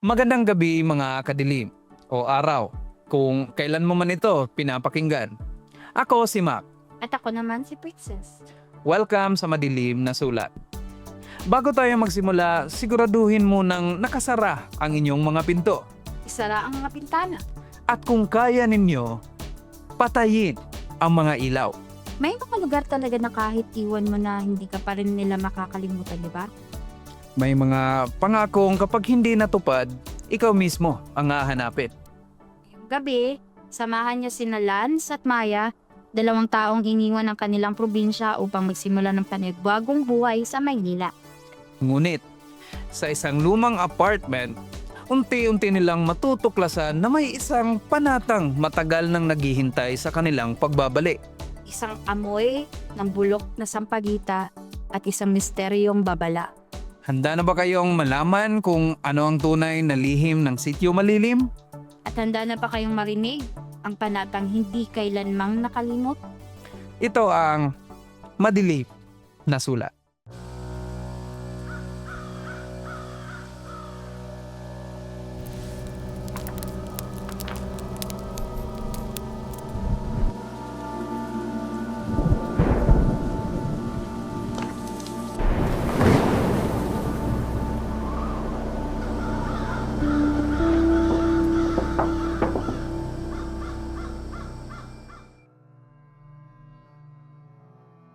Magandang gabi mga kadilim o araw kung kailan mo man ito pinapakinggan. Ako si Mac. At ako naman si Princess. Welcome sa Madilim na Sulat. Bago tayo magsimula, siguraduhin munang nakasara ang inyong mga pinto. Isara ang mga pintana. At kung kaya ninyo, patayin ang mga ilaw. May mga lugar talaga na kahit iwan mo na hindi ka pa rin nila makakalimutan, di ba? May mga pangakong kapag hindi natupad, ikaw mismo ang hahanapin. Yung gabi, samahan niya sina Lance at Maya, 2 taong iniwan ng kanilang probinsya upang magsimula ng panibagong buhay sa Maynila. Ngunit, sa isang lumang apartment, unti-unti nilang matutuklasan na may isang panatang matagal nang naghihintay sa kanilang pagbabalik. Isang amoy ng bulok na sampagita at isang misteryong babala. Handa na ba kayong malaman kung ano ang tunay na lihim ng Sitio Malilim? At handa na pa kayong marinig ang panatang hindi kailanmang nakalimot? Ito ang Madilim na Sulat.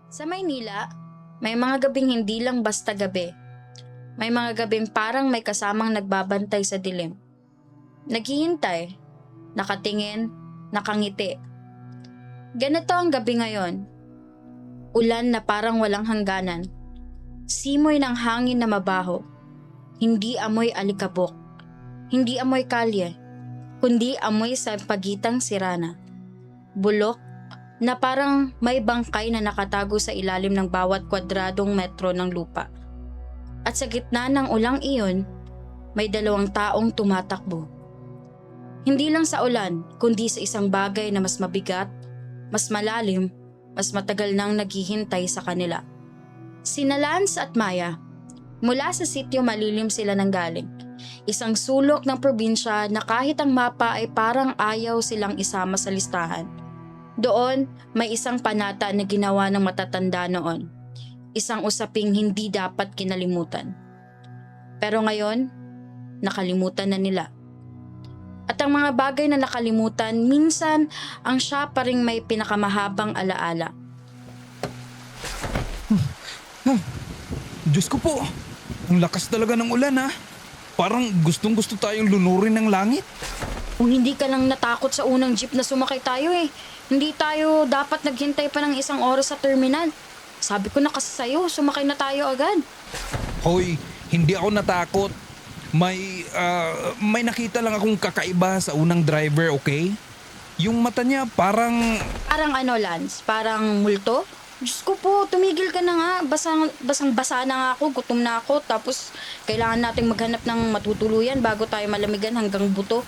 Sa Maynila, may mga gabing hindi lang basta gabi. May mga gabing parang may kasamang nagbabantay sa dilim. Naghihintay, nakatingin, nakangiti. Ganito ang gabi ngayon. Ulan na parang walang hangganan. Simoy ng hangin na mabaho. Hindi amoy alikabok. Hindi amoy kalye. Kundi amoy sa pagitang sirana. Bulok na parang may bangkay na nakatago sa ilalim ng bawat kwadradong metro ng lupa. At sa gitna ng ulang iyon, may 2 taong tumatakbo. Hindi lang sa ulan, kundi sa isang bagay na mas mabigat, mas malalim, mas matagal nang naghihintay sa kanila. Sina Lance at Maya, mula sa Sitio Malilim sila nanggaling. Isang sulok ng probinsya na kahit ang mapa ay parang ayaw silang isama sa listahan. Doon, may isang panata na ginawa ng matatanda noon. Isang usaping hindi dapat kinalimutan. Pero ngayon, nakalimutan na nila. At ang mga bagay na nakalimutan, minsan ang siya pa ring may pinakamahabang alaala. Diyos ko po, ang lakas talaga ng ulan ha. Parang gustong-gusto tayong lunurin ng langit. Kung hindi ka lang natakot sa unang jeep na sumakay tayo hindi tayo dapat naghintay pa ng 1 oras sa terminal. Sabi ko na kasi sa'yo, sumakay na tayo agad. Hoy, hindi ako natakot. May nakita lang akong kakaiba sa unang driver, okay? Yung mata niya parang... Parang ano, Lance? Parang multo? Diyos ko po, tumigil ka na nga. Basang-basa na nga ako, gutom na ako. Tapos kailangan nating maghanap ng matutuluyan bago tayo malamigan hanggang buto.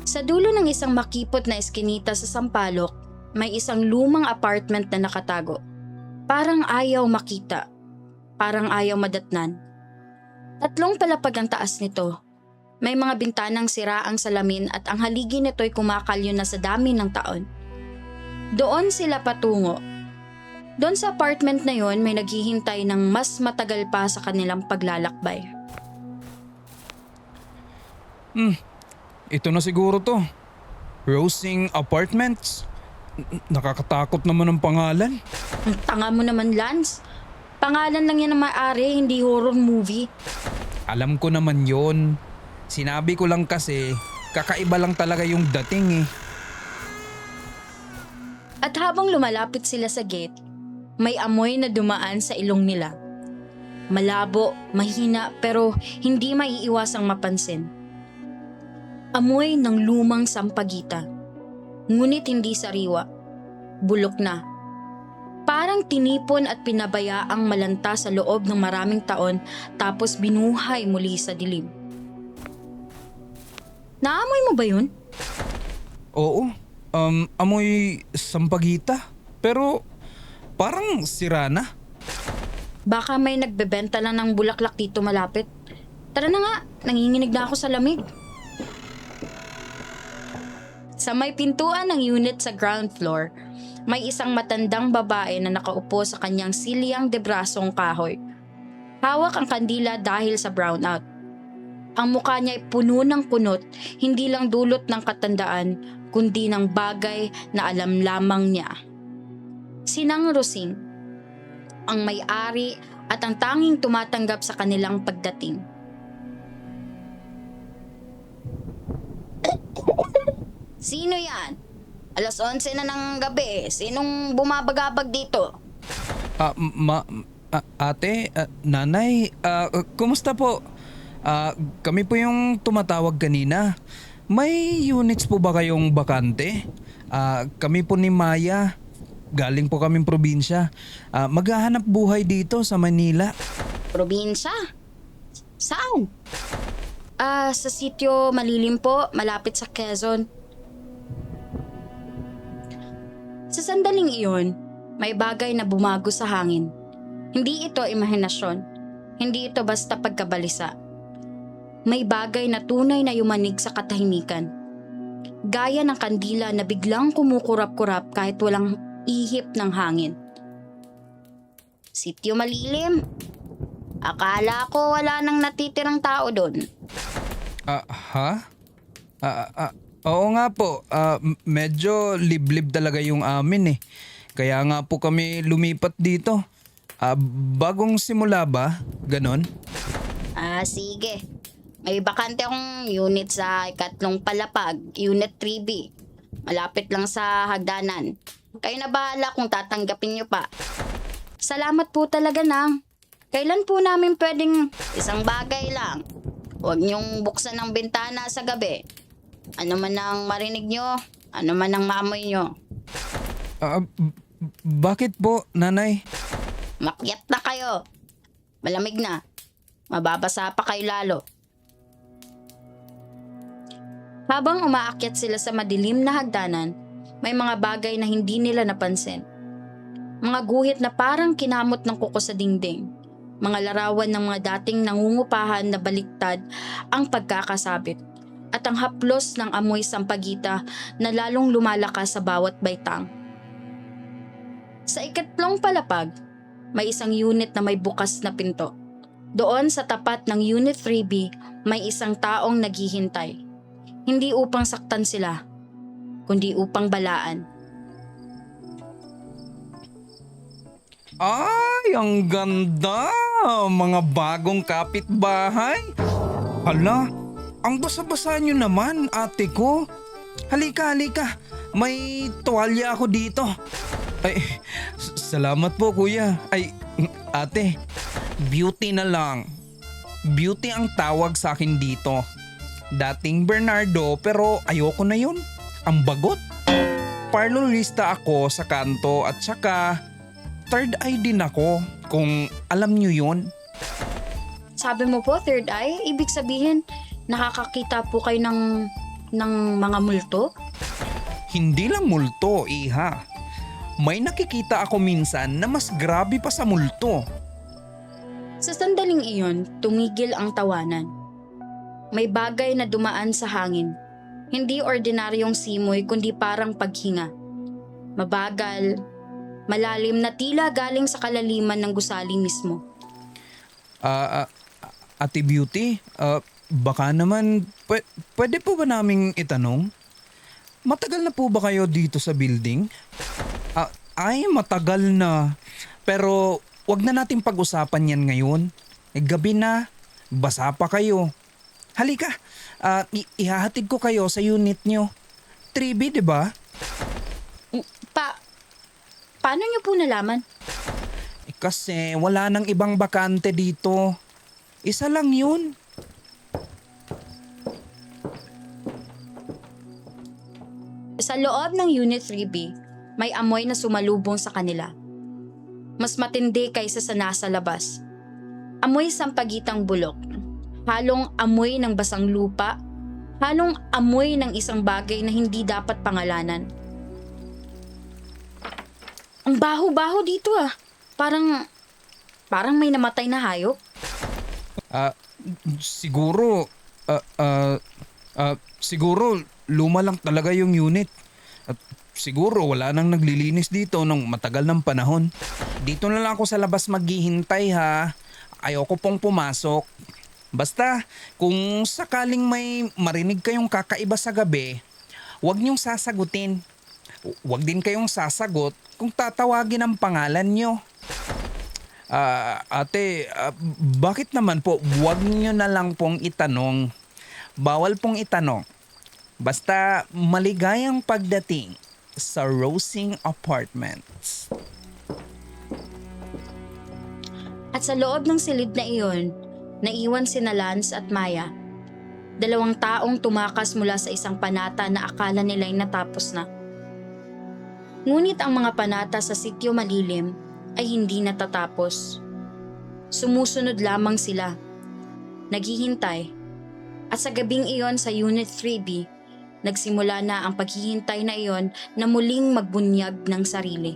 Sa dulo ng isang makipot na eskinita sa Sampaloc, may isang lumang apartment na nakatago. Parang ayaw makita. Parang ayaw madatnan. 3 palapag ang taas nito. May mga bintanang sira ang salamin at ang haligi nito'y kumakalyo na sa dami ng taon. Doon sila patungo. Doon sa apartment na yon may naghihintay ng mas matagal pa sa kanilang paglalakbay. Ito na siguro to. Rosing Apartments. Nakakatakot naman ang pangalan. Ang tanga mo naman, Lance. Pangalan lang yan ang maaari, hindi horror movie. Alam ko naman yon. Sinabi ko lang kasi, kakaiba lang talaga yung dating eh. At habang lumalapit sila sa gate, may amoy na dumaan sa ilong nila. Malabo, mahina pero hindi maiiwasang mapansin. Amoy ng lumang sampagita. Ngunit hindi sariwa. Bulok na. Parang tinipon at pinabayaang malanta sa loob ng maraming taon tapos binuhay muli sa dilim. Naamoy mo ba yun? Oo, amoy sampagita. Pero parang sira na. Baka may nagbebenta lang ng bulaklak dito malapit. Tara na nga, nanginginig na ako sa lamig. Sa may pintuan ng unit sa ground floor, may isang matandang babae na nakaupo sa kanyang silyang debrasong kahoy. Hawak ang kandila dahil sa brownout. Ang mukha niya ay puno ng kunot, hindi lang dulot ng katandaan, kundi ng bagay na alam lamang niya. Sinang Rosing, ang may-ari at ang tanging tumatanggap sa kanilang pagdating. Sino yan? Alas 11 na ng gabi. Sinong bumabagabag dito? Ate, nanay, kumusta po? Kami po yung tumatawag kanina. May units po ba kayong bakante? Kami po ni Maya. Galing po kaming probinsya. Maghahanap buhay dito sa Manila. Probinsya? Saan? Sa sityo Malilim po, malapit sa Quezon. Sa sandaling iyon, may bagay na bumago sa hangin. Hindi ito imahinasyon. Hindi ito basta pagkabalisa. May bagay na tunay na yumanig sa katahimikan. Gaya ng kandila na biglang kumukurap-kurap kahit walang ihip ng hangin. Sityo Malilim. Akala ko wala nang natitirang tao doon. Oo nga po. Medyo liblib talaga yung amin eh. Kaya nga po kami lumipat dito. Bagong simula ba? Ganon? Sige. May bakante akong unit sa ikatlong palapag, Unit 3B. Malapit lang sa hagdanan. Kayo na bahala kung tatanggapin nyo pa. Salamat po talaga, Nang. Kailan po namin pwedeng isang bagay lang? Huwag niyong buksan ang bintana sa gabi. Ano man ang marinig nyo, ano man ang maamoy nyo. Bakit po, nanay? Makyat na kayo. Malamig na. Mababasa pa kayo lalo. Habang umaakyat sila sa madilim na hagdanan, may mga bagay na hindi nila napansin. Mga guhit na parang kinamot ng kuko sa dingding. Mga larawan ng mga dating nangungupahan na baliktad ang pagkakasabit. At ang haplos ng amoy sampagita na lalong lumalakas sa bawat baitang. Sa ikatlong palapag, may isang unit na may bukas na pinto. Doon sa tapat ng Unit 3B, may isang taong naghihintay. Hindi upang saktan sila, kundi upang balaan. Ay, ang ganda! Mga bagong kapitbahay. Hala, ang basa-basa nyo naman, ate ko. Halika. May tuwalya ako dito. Ay, salamat po kuya. Ay, ate, beauty na lang. Beauty ang tawag sa akin dito. Dating Bernardo pero ayoko na yun. Ang bagot. Parlorista ako sa kanto at saka third eye din ako kung alam nyo yun. Sabi mo po, third eye, ibig sabihin, nakakakita po kayo ng mga multo? Hindi lang multo, iha. May nakikita ako minsan na mas grabe pa sa multo. Sa sandaling iyon, tumigil ang tawanan. May bagay na dumaan sa hangin. Hindi ordinaryong simoy kundi parang paghinga. Mabagal, malalim na tila galing sa kalaliman ng gusali mismo. Ate Beauty, baka naman pwede po ba naming itanong? Matagal na po ba kayo dito sa building? Ay, matagal na. Pero wag na natin pag-usapan yan ngayon. Gabi na, basa pa kayo. Halika, ihahatid ko kayo sa unit nyo. 3B, di ba? Paano niyo po nalaman? Kasi wala nang ibang bakante dito. Isa lang yun. Sa loob ng Unit 3B, may amoy na sumalubong sa kanila. Mas matindi kaysa sa nasa labas. Amoy sampagitang bulok. Halong amoy ng basang lupa. Halong amoy ng isang bagay na hindi dapat pangalanan. Ang baho-baho dito ah. Parang may namatay na hayop. Siguro, siguro luma lang talaga yung unit. At siguro wala nang naglilinis dito nung matagal ng panahon. Dito na lang ako sa labas maghihintay ha. Ayoko pong pumasok. Basta kung sakaling may marinig kayong kakaiba sa gabi, huwag niyong sasagutin. Huwag din kayong sasagot kung tatawagin ang pangalan niyo. Ate, bakit naman po huwag niyo na lang pong itanong? Bawal pong itanong. Basta maligayang pagdating sa Rosing Apartments. At sa loob ng silid na iyon, naiwan sina Lance at Maya. 2 taong tumakas mula sa isang panata na akala nila'y natapos na. Ngunit ang mga panata sa Sitio Malilim ay hindi natatapos. Sumusunod lamang sila, naghihintay, at sa gabing iyon sa Unit 3B, nagsimula na ang paghihintay na iyon na muling magbunyag ng sarili.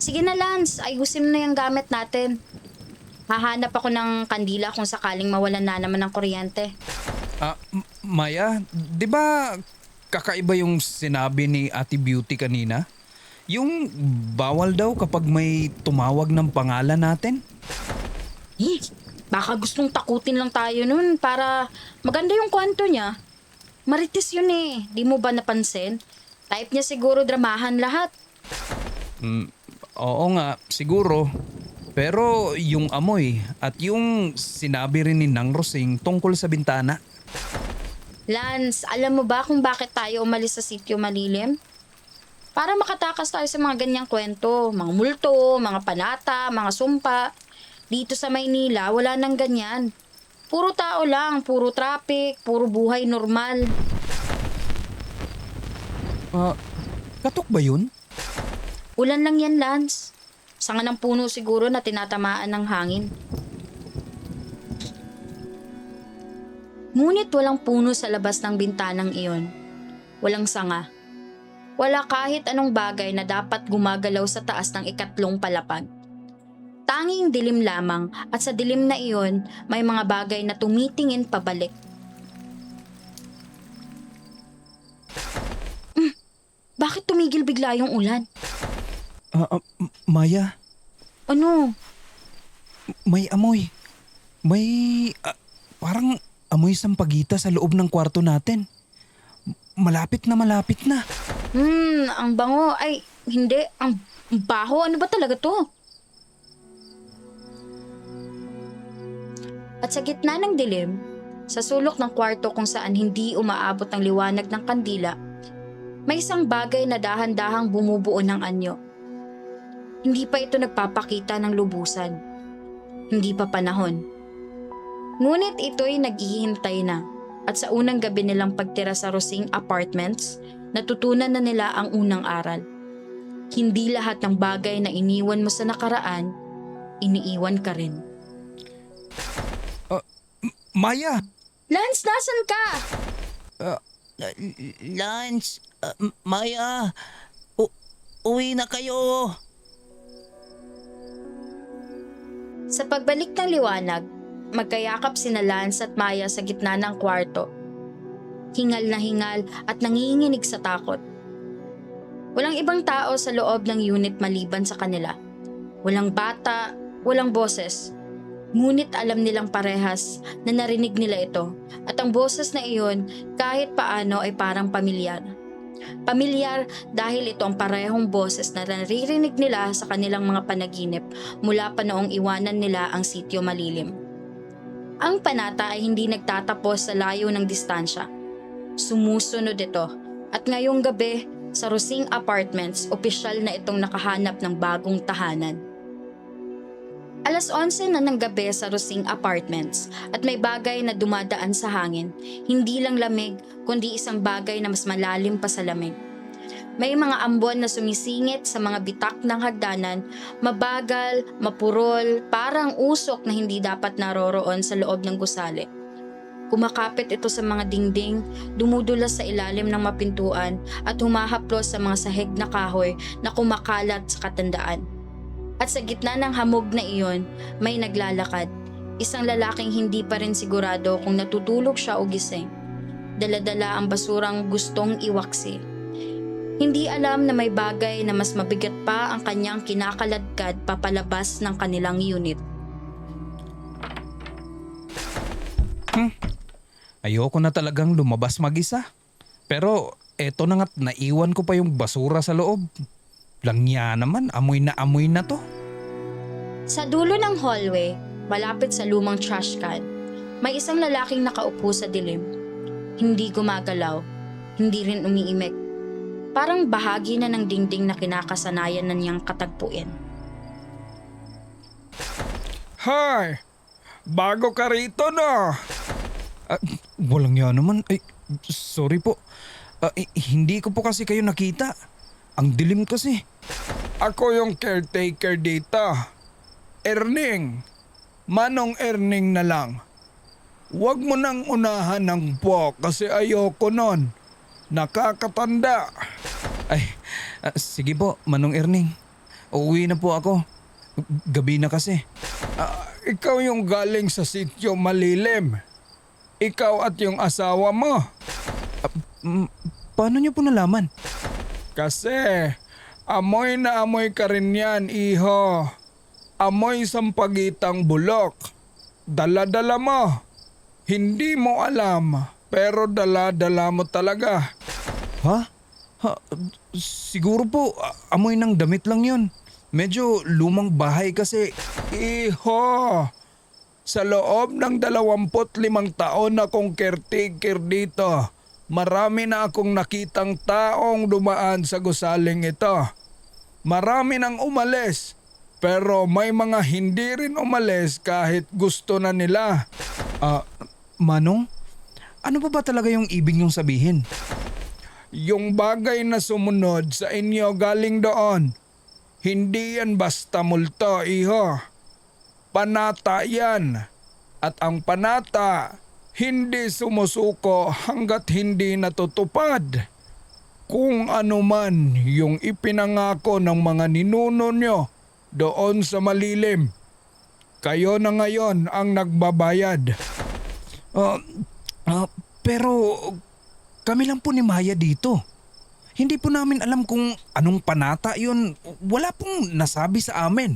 Sige na Lance, ayusin mo na yung gamit natin. Hahanap ako ng kandila kung sakaling mawalan na naman ng kuryente. Maya, di ba kakaiba yung sinabi ni Ate Beauty kanina? Yung bawal daw kapag may tumawag ng pangalan natin? Baka gustong takutin lang tayo nun para maganda yung kwento niya. Marites yun eh, di mo ba napansin? Type niya siguro dramahan lahat. Oo nga, siguro. Pero yung amoy at yung sinabi rin ni Nang Rosing tungkol sa bintana. Lance, alam mo ba kung bakit tayo umalis sa Sitio Malilim? Para makatakas tayo sa mga ganyang kwento, mga multo, mga panata, mga sumpa. Dito sa Maynila, wala nang ganyan. Puro tao lang, puro traffic, puro buhay normal. Katok ba yun? Ulan lang yan, Lance. Sanga ng puno siguro na tinatamaan ng hangin. Ngunit walang puno sa labas ng bintanang iyon. Walang sanga. Wala kahit anong bagay na dapat gumagalaw sa taas ng 3 palapag. Tanging dilim lamang at sa dilim na iyon may mga bagay na tumitingin pabalik. Bakit tumigil bigla yung ulan? Maya, Ano? may amoy. May parang amoy sampagita sa loob ng kwarto natin. Malapit na malapit na. Ang bango. Ay, hindi. Ang baho. Ano ba talaga to? At sa gitna ng dilim, sa sulok ng kwarto kung saan hindi umaabot ang liwanag ng kandila, may isang bagay na dahan-dahang bumubuo ng anyo. Hindi pa ito nagpapakita ng lubusan. Hindi pa panahon. Ngunit ito'y naghihintay na at sa unang gabi nilang pagtira sa Rosing Apartments, natutunan na nila ang unang aral. Hindi lahat ng bagay na iniwan mo sa nakaraan, iniiwan ka rin. Maya! Lance, nasan ka? Lance, Maya, uwi na kayo. Sa pagbalik ng liwanag, magkayakap sina Lance at Maya sa gitna ng kwarto. Hingal na hingal at nanginginig sa takot. Walang ibang tao sa loob ng unit maliban sa kanila. Walang bata, walang boses. Ngunit alam nilang parehas na narinig nila ito at ang boses na iyon kahit paano ay parang pamilyar. Pamilyar dahil ito ang parehong boses na naririnig nila sa kanilang mga panaginip mula pa noong iwanan nila ang Sitio Malilim. Ang panata ay hindi nagtatapos sa layo ng distansya. Sumusunod ito at ngayong gabi sa Rosing Apartments, opisyal na itong nakahanap ng bagong tahanan. 11:00 na ng gabi sa Rosing Apartments at may bagay na dumadaan sa hangin. Hindi lang lamig, kundi isang bagay na mas malalim pa sa lamig. May mga ambon na sumisingit sa mga bitak ng hagdanan, mabagal, mapurol, parang usok na hindi dapat naroroon sa loob ng gusali. Kumakapit ito sa mga dingding, dumudulas sa ilalim ng mapintuan at humahaplos sa mga sahig na kahoy na kumakalat sa katandaan. At sa gitna ng hamog na iyon, may naglalakad. Isang lalaking hindi pa rin sigurado kung natutulog siya o gising. Dala-dala ang basurang gustong iwaksi. Hindi alam na may bagay na mas mabigat pa ang kanyang kinakaladkad papalabas ng kanilang unit. Ayoko na talagang lumabas mag-isa. Pero eto na nga't naiwan ko pa yung basura sa loob. Langya naman, amoy na to. Sa dulo ng hallway, malapit sa lumang trash can, may isang lalaking nakaupo sa dilim. Hindi gumagalaw, hindi rin umiimik. Parang bahagi na ng dingding na kinakasanayan na niyang katagpuin. Hi! Bago ka rito no? Walang yan naman. Ay, sorry po. Hindi ko po kasi kayo nakita. Ang dilim kasi. Ako yung caretaker dito. Erning. Manong Erning na lang. Huwag mo nang unahan ng po kasi ayoko nun. Nakakatanda. Ay, sige po, Manong Erning. Uuwi na po ako. Gabi na kasi. Ikaw yung galing sa sityo malilim. Ikaw at yung asawa mo. Paano niyo po nalaman? Kasi amoy na amoy ka rin yan, iho. Amoy sampagitang bulok. Dala-dala mo. Hindi mo alam, pero dala-dala mo talaga. Ha? Siguro po, amoy ng damit lang yun. Medyo lumang bahay kasi. Iho, sa loob ng 25 taon akong caretaker dito, marami na akong nakitang taong dumaan sa gusaling ito. Marami nang umalis, pero may mga hindi rin umalis kahit gusto na nila. Manong, ano ba talaga yung ibig niyong sabihin? Yung bagay na sumunod sa inyo galing doon, hindi yan basta multo, iho. Panata yan. At ang panata, hindi sumusuko hanggat hindi natutupad. Kung ano man yung ipinangako ng mga ninuno nyo doon sa malilim, kayo na ngayon ang nagbabayad. Pero kami lang po ni Maya dito. Hindi po namin alam kung anong panata yun. Wala pong nasabi sa amin.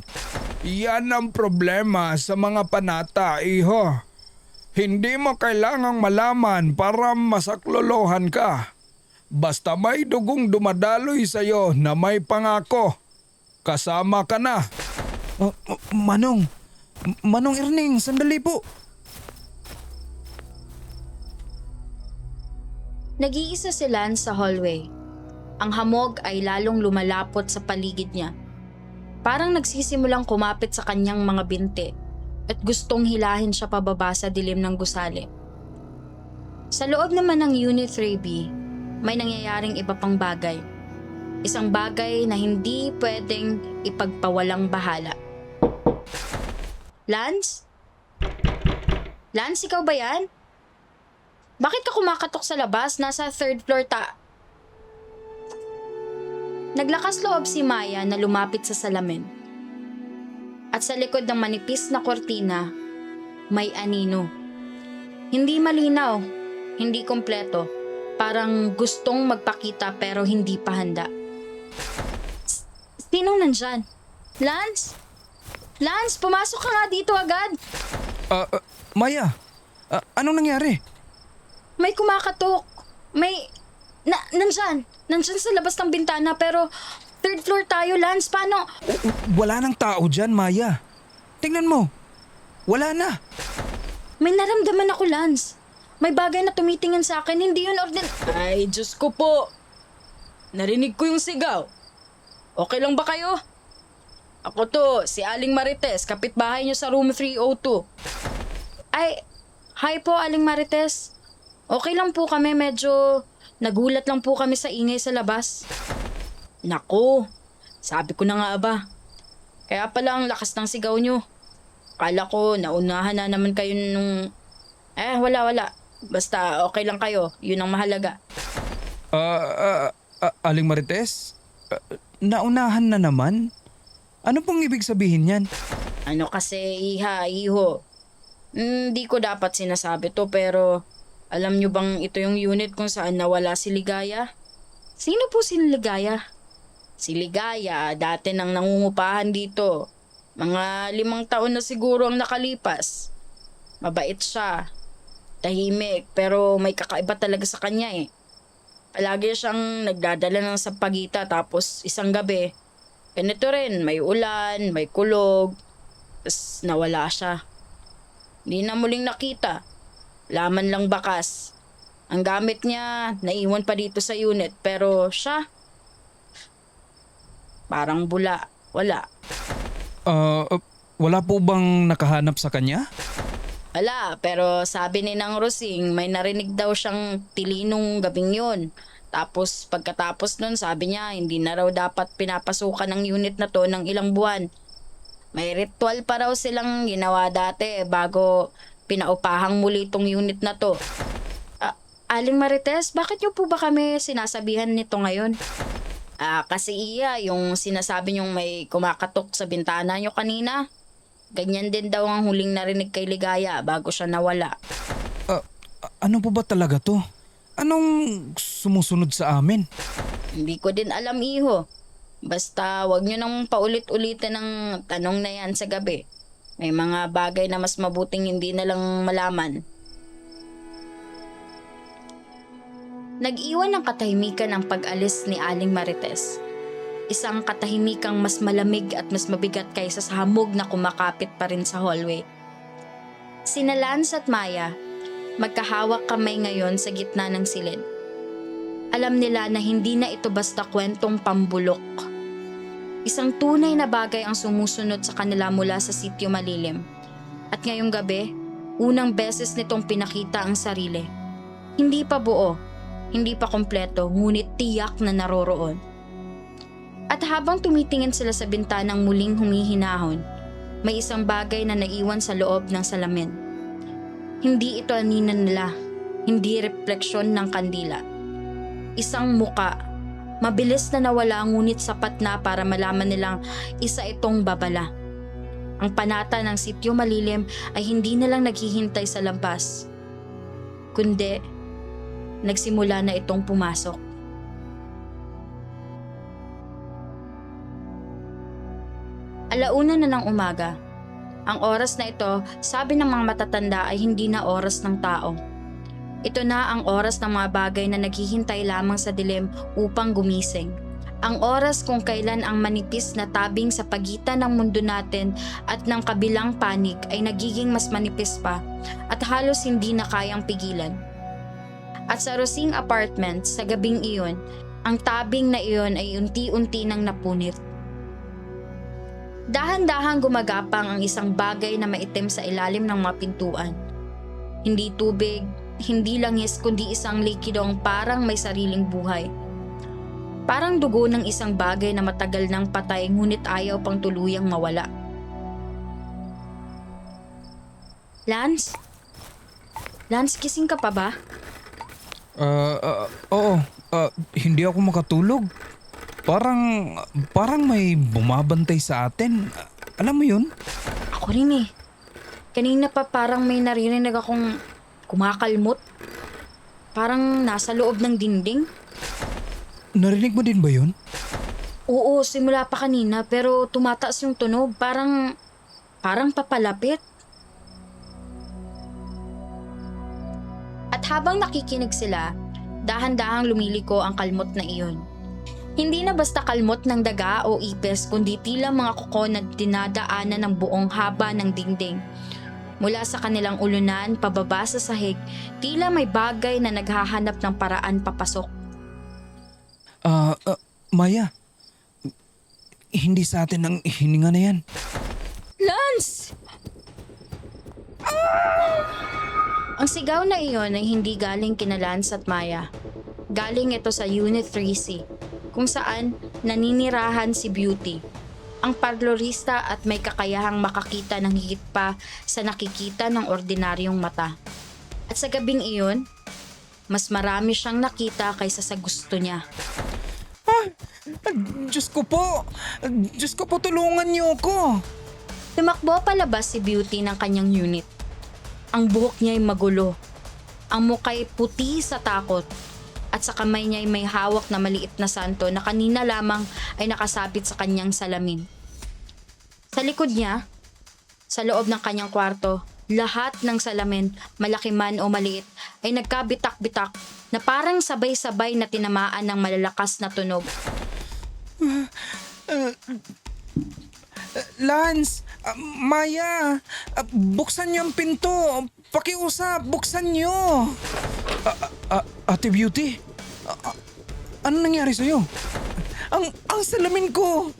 Yan ang problema sa mga panata, iho. Hindi mo kailangang malaman para masaklolohan ka. Basta may dugong dumadaloy sa'yo na may pangako, kasama ka na. Manong Erning, sandali po. Nag-iisa si Lance sa hallway. Ang hamog ay lalong lumalapot sa paligid niya. Parang nagsisimulang kumapit sa kanyang mga binti at gustong hilahin siya pababa sa dilim ng gusali. Sa loob naman ng Unit 3B, may nangyayaring iba pang bagay. Isang bagay na hindi pwedeng ipagpawalang bahala. Lance? Lance, ikaw ba yan? Bakit ka kumakatok sa labas? Nasa 3rd floor Naglakas loob si Maya na lumapit sa salamin. At sa likod ng manipis na kortina, may anino. Hindi malinaw, hindi kompleto. Parang gustong magpakita pero hindi pa handa. Sinong nandyan? Lance? Lance, pumasok ka nga dito agad. Maya, anong nangyari? May kumakatok. Nandyan sa labas ng bintana pero 3rd floor tayo, Lance. Paano? Wala nang tao dyan, Maya. Tingnan mo. Wala na. May naramdaman ako, Lance. May bagay na tumitingin sa akin. Hindi yun Ay, Diyos ko po. Narinig ko yung sigaw. Okay lang ba kayo? Ako to, si Aling Marites, kapitbahay niyo sa room 302. Ay, hi po, Aling Marites. Okay lang po kami, medyo nagulat lang po kami sa ingay sa labas. Naku, sabi ko na nga ba. Kaya pala ang lakas ng sigaw nyo. Akala ko naunahan na naman kayo nung... wala. Basta okay lang kayo, yun ang mahalaga. Aling Marites? Naunahan na naman? Ano pong ibig sabihin yan? Ano kasi, iho. Hindi ko dapat sinasabi to pero alam nyo bang ito yung unit kung saan nawala si Ligaya? Sino po si Ligaya? Si Ligaya, dati nang nangungupahan dito. Mga 5 taon na siguro ang nakalipas. Mabait siya. Tahimik, pero may kakaiba talaga sa kanya eh. Palagi siyang nagdadala ng sampagita tapos isang gabi, ganito rin, may ulan, may kulog, tapos nawala siya. Hindi na muling nakita. Laman lang bakas. Ang gamit niya, naiwan pa dito sa unit, pero siya, parang bula, wala. Wala po bang nakahanap sa kanya? Wala, pero sabi ni Nang Rosing, may narinig daw siyang tilinong gabing yun. Tapos pagkatapos nun, sabi niya, hindi na raw dapat pinapasukan ng unit na to ng ilang buwan. May ritual pa raw silang ginawa dati bago pinaupahang muli itong unit na to. Aling Marites, bakit niyo po ba kami sinasabihan nito ngayon? Kasi yung sinasabi niyong may kumakatok sa bintana niyo kanina. Ganyan din daw ang huling narinig kay Ligaya bago siya nawala. Ano po ba talaga to? Anong sumusunod sa amin? Hindi ko din alam, iho. Basta wag niyo nang paulit-ulitin ang tanong na yan sa gabi. May mga bagay na mas mabuting hindi na lang malaman. Nag-iwan ng katahimikan ang pag-alis ni Aling Marites. Isang katahimikang mas malamig at mas mabigat kaysa sa hamog na kumakapit pa rin sa hallway. Sina Lance at Maya, magkahawak kamay ngayon sa gitna ng silid. Alam nila na hindi na ito basta kwentong pambulok. Isang tunay na bagay ang sumusunod sa kanila mula sa sitio malilim. At ngayong gabi, unang beses nitong pinakita ang sarili. Hindi pa buo, hindi pa kompleto, ngunit tiyak na naroroon. At habang tumitingin sila sa bintanang muling humihinahon, may isang bagay na naiwan sa loob ng salamin. Hindi ito anina nila, hindi refleksyon ng kandila. Isang muka, mabilis na nawala ngunit sapat na para malaman nilang isa itong babala. Ang panata ng sitio malilim ay hindi na lang naghihintay sa labas, kundi nagsimula na itong pumasok. Alauna na ng umaga. Ang oras na ito, sabi ng mga matatanda ay hindi na oras ng tao. Ito na ang oras ng mga bagay na naghihintay lamang sa dilim upang gumising. Ang oras kung kailan ang manipis na tabing sa pagitan ng mundo natin at ng kabilang panig ay nagiging mas manipis pa at halos hindi na kayang pigilan. At sa Rosing Apartments sa gabing iyon, ang tabing na iyon ay unti-unti nang napunit. Dahan-dahang gumagapang ang isang bagay na maitim sa ilalim ng mga pintuan. Hindi tubig, hindi langis kundi isang likidong parang may sariling buhay. Parang dugo ng isang bagay na matagal nang patay ngunit ayaw pang tuluyang mawala. Lance? Lance, gising ka pa ba? Oo. Hindi ako makatulog. Parang may bumabantay sa atin. Alam mo yun? Ako rin eh. Kanina pa parang may narinig akong kumakalmot. Parang nasa loob ng dingding. Narinig mo din ba yun? Oo, simula pa kanina pero tumataas yung tunog. Parang papalapit. At habang nakikinig sila, dahan-dahang lumiliko ang kalmot na iyon. Hindi na basta kalmot ng daga o ipis kundi tila mga kuko na dinadaanan ng buong haba ng dingding. Mula sa kanilang ulunan, pababa sa sahig, tila may bagay na naghahanap ng paraan papasok. Maya, hindi sa atin ang hininga na yan. Lance! Ang sigaw na iyon ay hindi galing kina Lance at Maya. Galing ito sa Unit 3C, kung saan naninirahan si Beauty, ang parlorista at may kakayahang makakita ng higit pa sa nakikita ng ordinaryong mata. At sa gabing iyon, mas marami siyang nakita kaysa sa gusto niya. Diyos ko po! Diyos ko po, tulungan niyo ako! Tumakbo palabas si Beauty ng kanyang unit. Ang buhok niya ay magulo. Ang muka'y puti sa takot. At sa kamay niya ay may hawak na maliit na santo na kanina lamang ay nakasabit sa kanyang salamin. Sa likod niya, sa loob ng kanyang kwarto, lahat ng salamin, malaki man o maliit, ay nagkabitak-bitak na parang sabay-sabay na tinamaan ng malalakas na tunog. Lance! Maya! Buksan niyo ang pinto! Pakiusap! Buksan niyo! Ate Beauty? Ano nangyari sa'yo? Ang salamin ko!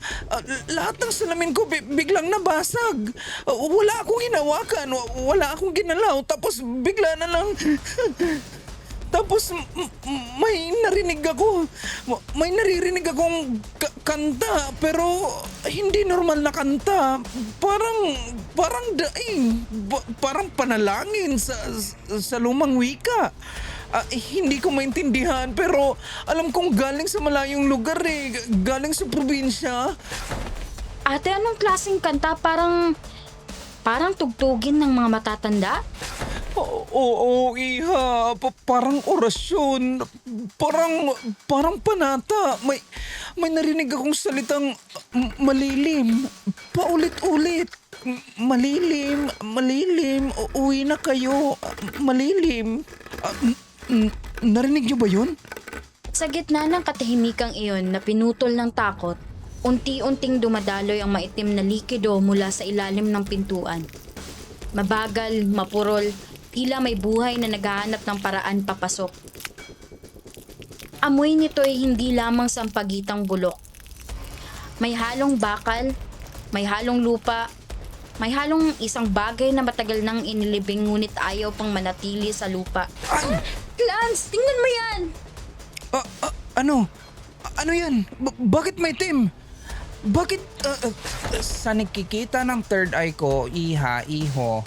Lahat ng salamin ko biglang nabasag! Wala akong hinawakan! Wala akong ginalaw! Tapos bigla na lang... Tapos may narinig ako. May naririnig akong kanta pero hindi normal na kanta. Parang daing. Parang panalangin sa lumang wika. Hindi ko maintindihan pero alam kong galing sa malayong lugar eh. Galing sa probinsya. Ate, anong klaseng kanta? Parang tugtugin ng mga matatanda? Oo, iha. Parang orasyon. Parang panata. May narinig akong salitang malilim. Paulit-ulit. Malilim. Uwi na kayo. Malilim. Narinig niyo ba yun? Sa gitna ng katahimikang iyon na pinutol ng takot, unti-unting dumadaloy ang maitim na likido mula sa ilalim ng pintuan. Mabagal, mapurol, tila may buhay na naghahanap ng paraan papasok. Amoy nito ay hindi lamang sampagitang bulok. May halong bakal, may halong lupa, may halong isang bagay na matagal nang inilibing ngunit ayaw pang manatili sa lupa. Ay! Lance, tingnan mo yan! Ano? Ano yan? Bakit may itim? Bakit sa nakikita ng third eye ko, iho,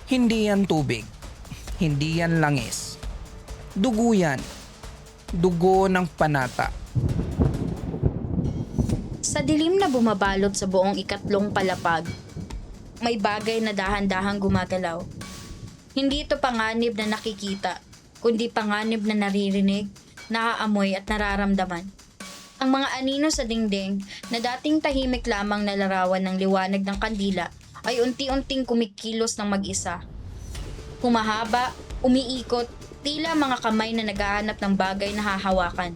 hindi yan tubig. Hindi yan langis. Dugo yan. Dugo ng panata. Sa dilim na bumabalot sa buong ikatlong palapag, may bagay na dahan-dahang gumagalaw. Hindi ito panganib na nakikita, kundi panganib na naririnig, naaamoy at nararamdaman. Ang mga anino sa dingding na dating tahimik lamang na larawan ng liwanag ng kandila ay unti-unting kumikilos ng mag-isa. Humahaba, umiikot, tila mga kamay na naghahanap ng bagay na hahawakan.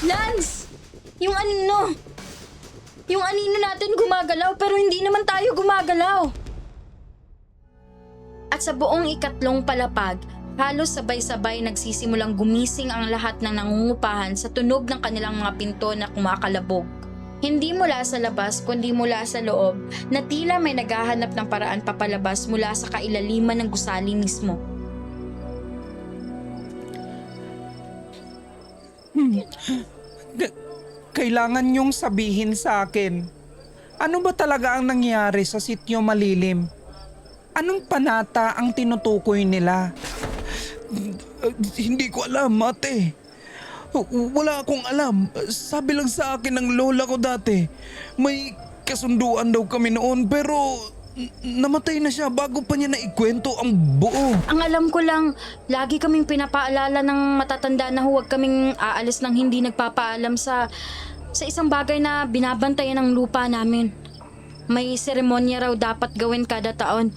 Lance! Yung anino! Yung anino natin gumagalaw pero hindi naman tayo gumagalaw. At sa buong ikatlong palapag, halos sabay-sabay nagsisimulang gumising ang lahat ng nangungupahan sa tunog ng kanilang mga pinto na kumakalabog. Hindi mula sa labas kundi mula sa loob na tila may naghahanap ng paraan papalabas mula sa kailaliman ng gusali mismo. Kailangan niyong sabihin sa akin. Ano ba talaga ang nangyari sa sitio Malilim? Anong panata ang tinutukoy nila? Hindi ko alam, ate. Wala akong alam. Sabi lang sa akin ng lola ko dati. May kasunduan daw kami noon pero namatay na siya bago pa niya naikwento ang buo. Ang alam ko lang, lagi kaming pinapaalala ng matatanda na huwag kaming aalis ng hindi nagpapaalam sa isang bagay na binabantayan ng lupa namin. May seremonya raw dapat gawin kada taon.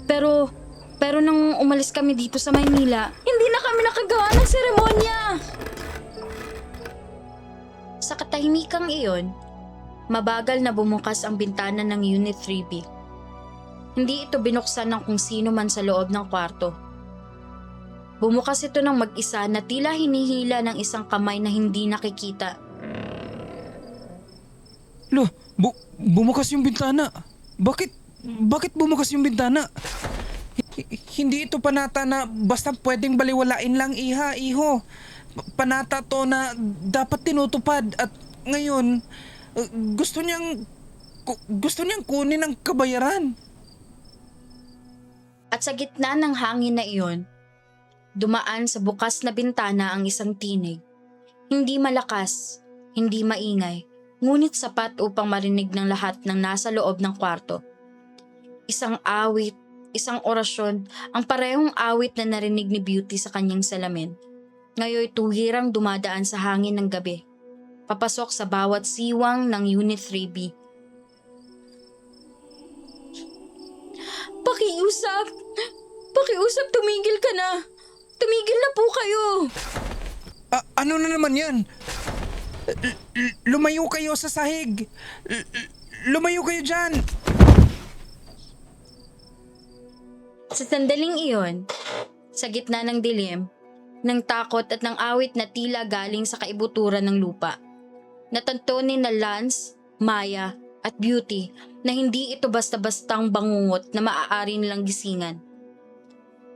Pero nang umalis kami dito sa Maynila, hindi na kami nakagawa ng seremonya. Sa katahimikang iyon, mabagal na bumukas ang bintana ng Unit 3B. Hindi ito binuksan ng kung sino man sa loob ng kwarto. Bumukas ito ng mag-isa na tila hinihila ng isang kamay na hindi nakikita. Lo, bumukas yung bintana. Bakit bumukas yung bintana? Hindi ito panata na basta pwedeng baliwalain lang, iho. Panata to na dapat tinutupad at ngayon gusto niyang kunin ang kabayaran. At sa gitna ng hangin na iyon, dumaan sa bukas na bintana ang isang tinig. Hindi malakas, hindi maingay, ngunit sapat upang marinig ng lahat ng nasa loob ng kwarto. Isang awit, isang orasyon, ang parehong awit na narinig ni Beauty sa kanyang salamin. Ngayoy tuhirang dumadaan sa hangin ng gabi, papasok sa bawat siwang ng Unit 3B. Pakiusap! Pakiusap, tumigil ka na! Tumigil na po kayo! Ano na naman yan? Lumayo kayo sa sahig! Lumayo kayo dyan! Sa sandaling iyon, sa gitna ng dilim, ng takot at ng awit na tila galing sa kaibuturan ng lupa, natantonin na Lance, Maya at Beauty na hindi ito basta-bastang bangungot na maaari nilang gisingan.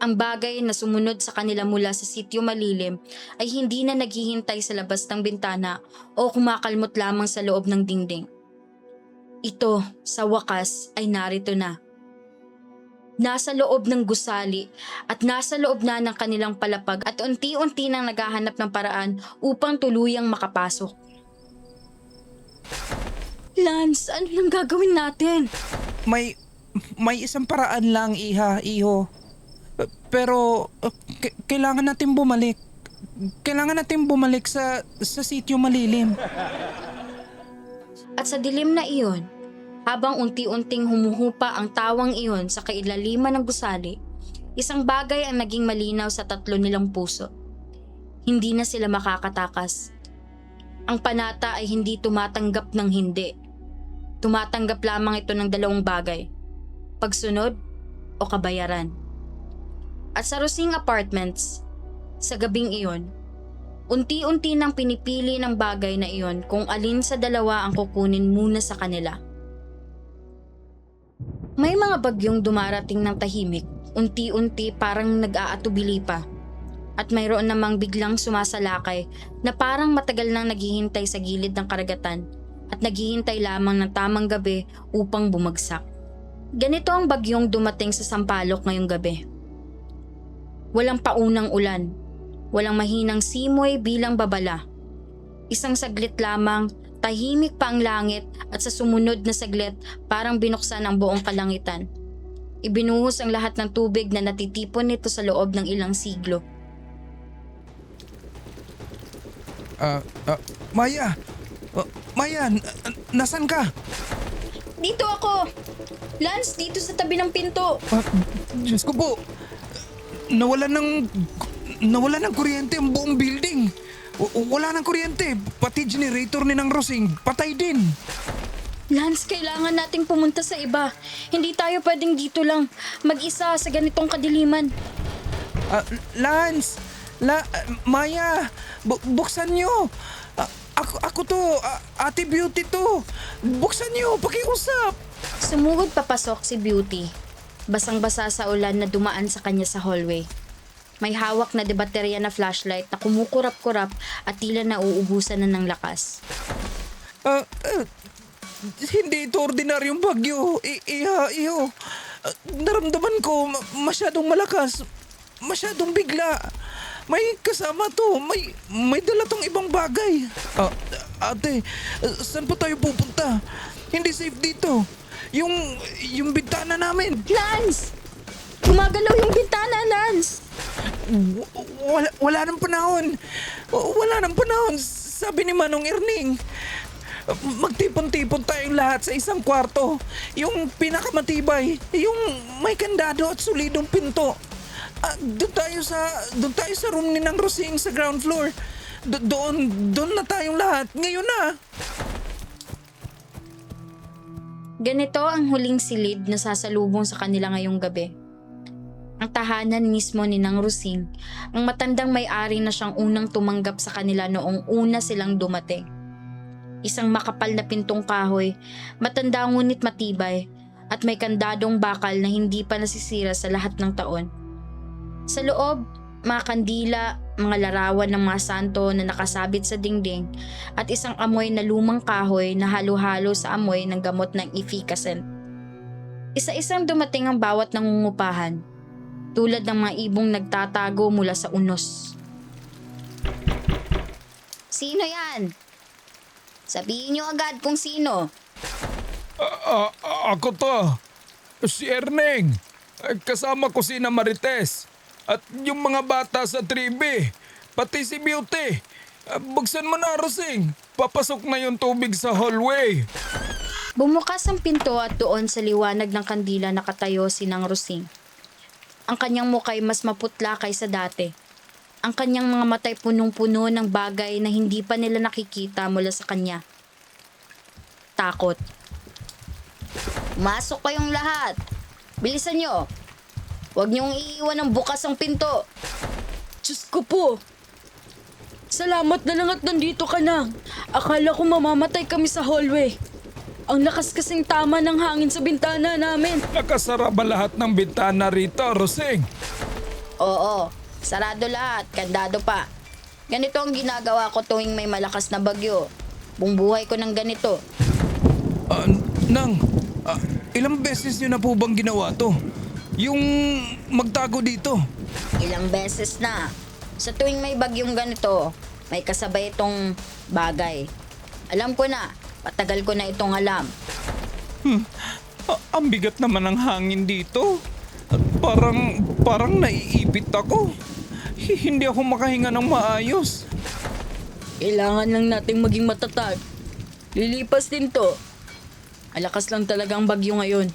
Ang bagay na sumunod sa kanila mula sa sitio malilim ay hindi na naghihintay sa labas ng bintana o kumakalmot lamang sa loob ng dingding. Ito, sa wakas, ay narito na. Nasa loob ng gusali at nasa loob na ng kanilang palapag at unti-unti nang naghahanap ng paraan upang tuluyang makapasok. Lance, ano nang gagawin natin? May isang paraan lang, iho. Pero kailangan natin bumalik. Kailangan natin bumalik sa sitio malilim. At sa dilim na iyon, habang unti-unting humuhupa ang tawang iyon sa kailaliman ng gusali, isang bagay ang naging malinaw sa tatlo nilang puso. Hindi na sila makakatakas. Ang panata ay hindi tumatanggap ng hindi. Tumatanggap lamang ito ng dalawang bagay: pagsunod o kabayaran. At sa Rosing Apartments, sa gabing iyon, unti-unti nang pinipili ng bagay na iyon kung alin sa dalawa ang kukunin muna sa kanila. May mga bagyong dumarating ng tahimik, unti-unti parang nag-aatubili pa. At mayroon namang biglang sumasalakay na parang matagal nang naghihintay sa gilid ng karagatan at naghihintay lamang ng tamang gabi upang bumagsak. Ganito ang bagyong dumating sa Sampaloc ngayong gabi. Walang paunang ulan, walang mahinang simoy bilang babala. Isang saglit lamang, tahimik pa ang langit at sa sumunod na saglit parang binuksan ang buong kalangitan. Ibinuhos ang lahat ng tubig na natitipon nito sa loob ng ilang siglo. Maya! Maya, nasan ka? Dito ako! Lance, dito sa tabi ng pinto! Diyos ko po! Nawalan ng kuryente ang buong building. Wala ng kuryente. Pati generator ni Nang Rosing, patay din. Lance, kailangan nating pumunta sa iba. Hindi tayo pwedeng dito lang, mag-isa sa ganitong kadiliman. Lance! Maya! Buksan nyo! Ako to! Ate Beauty to! Buksan nyo! Pakiusap! Sumuhod papasok si Beauty. Basang-basa sa ulan na dumaan sa kanya sa hallway. May hawak na debaterya na flashlight na kumukurap-kurap at tila nauubusan na ng lakas. Hindi ito ordinaryong bagyo. Iho. Naramdaman ko masyadong malakas. Masyadong bigla. May kasama to. May dala tong ibang bagay. Ate, saan po tayo pupunta? Hindi safe dito. Yung bintana namin. Lance! Gumagalaw yung bintana, Lance! Wala nang panahon. Wala nang panahon. Sabi ni Manong Erning, magtipon-tipon tayong lahat sa isang kwarto. Yung pinakamatibay. Yung may kandado at solidong pinto. Doon tayo sa room ni Nang Rosing sa ground floor. Doon na tayong lahat. Ngayon na. Ganito ang huling silid na sasalubong sa kanila ngayong gabi. Ang tahanan mismo ni Nang Rosing, ang matandang may-ari na siyang unang tumanggap sa kanila noong una silang dumating. Isang makapal na pintong kahoy, matanda ngunit matibay, at may kandadong bakal na hindi pa nasisira sa lahat ng taon. Sa loob, mga kandila, mga larawan ng mga santo na nakasabit sa dingding at isang amoy na lumang kahoy na halo-halo sa amoy ng gamot ng efficacent. Isa-isang dumating ang bawat nangungupahan, tulad ng mga ibong nagtatago mula sa unos. Sino yan? Sabihin niyo agad kung sino. Ako to. Si Erneng. Kasama ko si Marites. At yung mga bata sa tribe. Pati si Beauty. Buksan mo na, Rosing. Papasok na yung tubig sa hallway. Bumukas ang pinto at doon sa liwanag ng kandila nakatayo si Nang Rosing. Ang kanyang muka'y mas maputla kaysa dati. Ang kanyang mga mata'y punong-puno ng bagay na hindi pa nila nakikita mula sa kanya. Takot. Masok kayong lahat. Bilisan nyo. Huwag niyong iiwan ng bukas ang pinto. Diyos ko po. Salamat na lang at nandito ka na. Akala ko mamamatay kami sa hallway. Ang lakas kasing tama ng hangin sa bintana namin. Nakasara ba lahat ng bintana rito, Rosing? Oo, sarado lahat, kandado pa. Ganito ang ginagawa ko tuwing may malakas na bagyo. Buong buhay ko ng ganito. Nang, ilang beses nyo na po bang ginawa to? Yung magtago dito? Ilang beses na. Sa tuwing may bagyong ganito, may kasabay itong bagay. Alam ko na, patagal ko na itong alam. Ang bigat naman ng hangin dito. At parang naiipit ako. Hindi ako makahinga ng maayos. Kailangan lang nating maging matatag. Lilipas din to. Alakas lang talaga ang bagyo ngayon.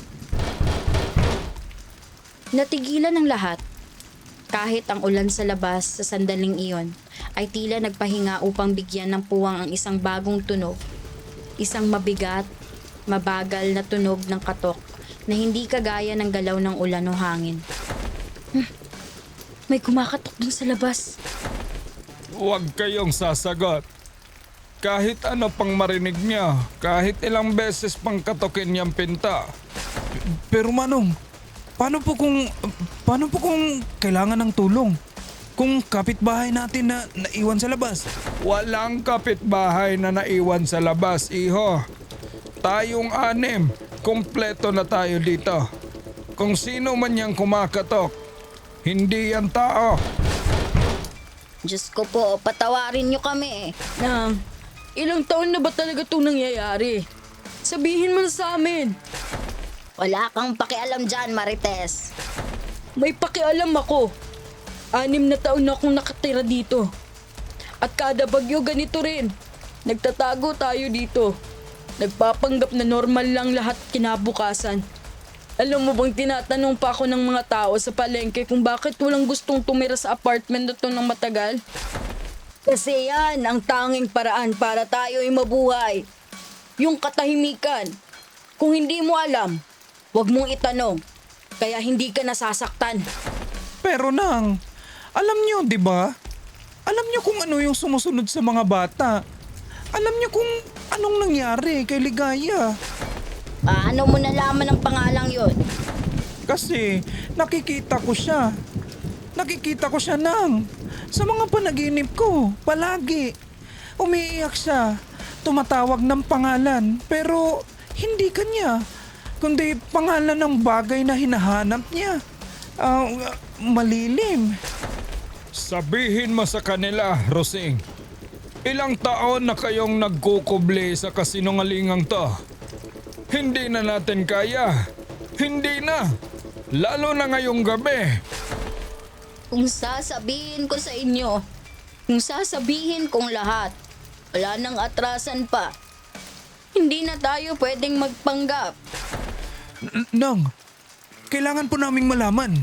Natigilan ng lahat. Kahit ang ulan sa labas sa sandaling iyon ay tila nagpahinga upang bigyan ng puwang ang isang bagong tunog. Isang mabigat, mabagal na tunog ng katok na hindi kagaya ng galaw ng ulan o hangin. May kumakatok dun sa labas. Huwag kayong sasagot. Kahit ano pang marinig niya, kahit ilang beses pang katokin niyang pinta. Pero Manong, paano po kung kailangan ng tulong? Kung kapitbahay natin na naiwan sa labas? Walang kapitbahay na naiwan sa labas, iho. Tayong 6, kumpleto na tayo dito. Kung sino man yang kumakatok, hindi yan tao. Diyos ko po, patawarin niyo kami. Nang, ilang taon na ba talaga itong nangyayari? Sabihin mo na sa amin. Wala kang pakialam dyan, Marites. May pakialam ako. 6 na taon na akong nakatira dito. At kada bagyo ganito rin. Nagtatago tayo dito. Nagpapanggap na normal lang lahat kinabukasan. Alam mo bang tinatanong pa ako ng mga tao sa palengke kung bakit walang gustong tumira sa apartment na to ng matagal? Kasi yan ang tanging paraan para tayo ay mabuhay. Yung katahimikan. Kung hindi mo alam, huwag mong itanong. Kaya hindi ka nasasaktan. Pero Nang, alam niyo, di ba? Alam niyo kung ano yung sumusunod sa mga bata. Alam niyo kung anong nangyari kay Ligaya. Paano mo nalaman ang pangalang yon? Kasi nakikita ko siya. Nakikita ko siya Nang. Sa mga panaginip ko, palagi. Umiiyak siya. Tumatawag ng pangalan. Pero hindi kanya. Kundi pangalan ng bagay na hinahanap niya. Malilim. Sabihin mo sa kanila, Rosing. Ilang taon na kayong nagkukuble sa kasinungalingang to. Hindi na natin kaya. Hindi na. Lalo na ngayong gabi. Kung sasabihin ko sa inyo, kung sasabihin kong lahat, wala nang atrasan pa. Hindi na tayo pwedeng magpanggap. Nang, kailangan po naming malaman.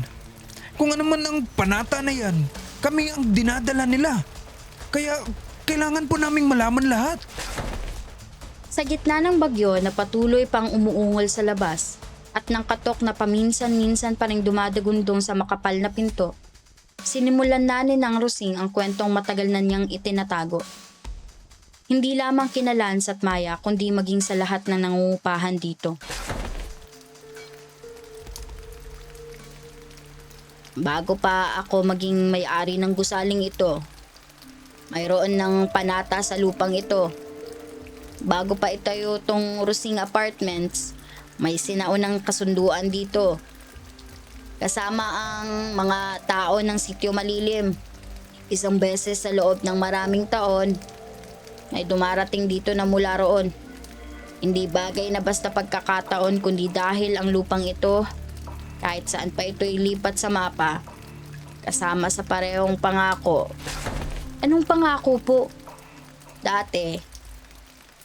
Kung ano man ang panata na yan, kami ang dinadala nila. Kaya kailangan po naming malaman lahat. Sa gitna ng bagyo na patuloy pang umuungol sa labas at ng katok na paminsan-minsan pa rin dumadagundong sa makapal na pinto, sinimulan na ni Nang Rosing ang kwentong matagal na niyang itinatago. Hindi lamang kina Lance at Maya kundi maging sa lahat na nangungupahan dito. Bago pa ako maging may-ari ng gusaling ito, mayroon ng panata sa lupang ito. Bago pa itayo tong Rosing Apartments, may sinaunang kasunduan dito. Kasama ang mga tao ng Sitio Malilim. Isang beses sa loob ng maraming taon, may dumarating dito na mula roon. Hindi bagay na basta pagkakataon kundi dahil ang lupang ito, kahit saan pa ito ilipat sa mapa, kasama sa parehong pangako. Anong pangako po? Dati,